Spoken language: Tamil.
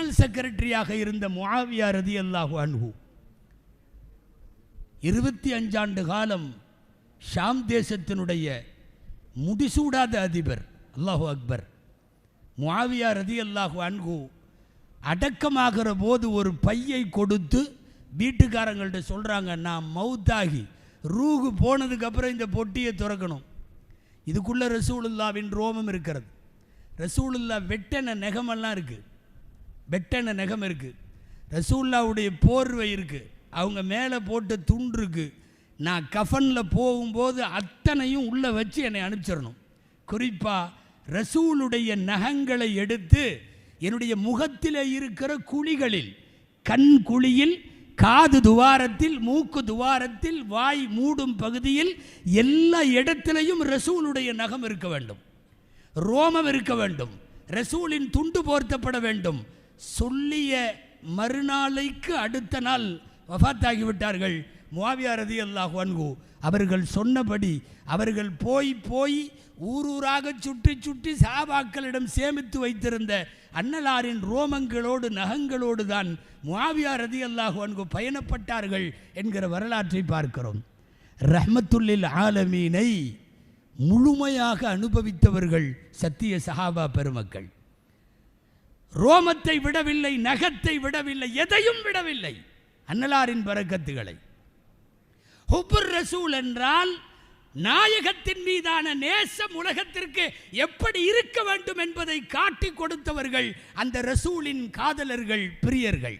ஜெனரல் செக்ரட்டரியாக இருந்த முஆவியா ரலியல்லாஹு அன்ஹு 25 ஆண்டு காலம் ஷாம் தேசத்தினுடைய முடிசூடாத அதிபர். அல்லாஹு அக்பர். முஆவியா ரலியல்லாஹு அன்ஹு அடக்கமாகிற போது ஒரு பையை கொடுத்து வீட்டுக்காரங்கள்ட்ட சொல்கிறாங்க, நான் மௌத்தாகி ரூஹு போனதுக்கப்புறம் இந்த பொட்டியை திறக்கணும். இதுக்குள்ளே ரசூலுல்லாவின் ரோமம் இருக்கிறது. ரசூலுல்லா வெட்டன நெகமெல்லாம் இருக்குது, வெட்டன நெகம் இருக்குது. ரசூலுல்லாவுடைய போர்வை இருக்குது, அவங்க மேலே போட்ட துண்டு இருக்குது. நான் கஃனில் போகும்போது அத்தனையும் உள்ளே வச்சு என்னை அனுப்பிச்சிடணும். குறிப்பாக ரசூலுடைய நகங்களை எடுத்து என்னுடைய முகத்தில் இருக்கிற குழிகளில், கண் குழியில், காது துவாரத்தில், மூக்கு துவாரத்தில், வாய் மூடும் பகுதியில், எல்லா இடத்திலையும் ரசூலுடைய நகம் இருக்க வேண்டும், ரோமம் இருக்க வேண்டும், ரசூலின் துண்டு போர்த்தப்பட வேண்டும். சொல்லிய மறுநாளைக்கு அடுத்த நாள் வஃபாத்தாகிவிட்டார்கள் முஆவியா ரலியல்லாஹு அன்ஹு. அவர்கள் சொன்னபடி அவர்கள் போய் ஊரூராக சுற்றி சுற்றி சஹாபாக்களிடம் சேமித்து வைத்திருந்த அன்னலாரின் ரோமங்களோடு நகங்களோடு தான் முஆவியா ரலியல்லாஹு அன்ஹு பயணப்பட்டார்கள் என்கிற வரலாற்றை பார்க்கிறோம். ரஹ்மத்துல்லில் ஆலமீனை முழுமையாக அனுபவித்தவர்கள் சத்திய சஹாபா பெருமக்கள். ரோமத்தை விடவில்லை, நகத்தை விடவில்லை, எதையும் விடவில்லை. அன்னலாரின் பரக்கத்துகளை. ஹுப்புர் ரசூல் என்றால் நாயகத்தின் மீதான நேசம் உலகத்திற்கு எப்படி இருக்க வேண்டும் என்பதை காட்டி கொடுத்தவர்கள் அந்த ரசூலின் காதலர்கள், பிரியர்கள்.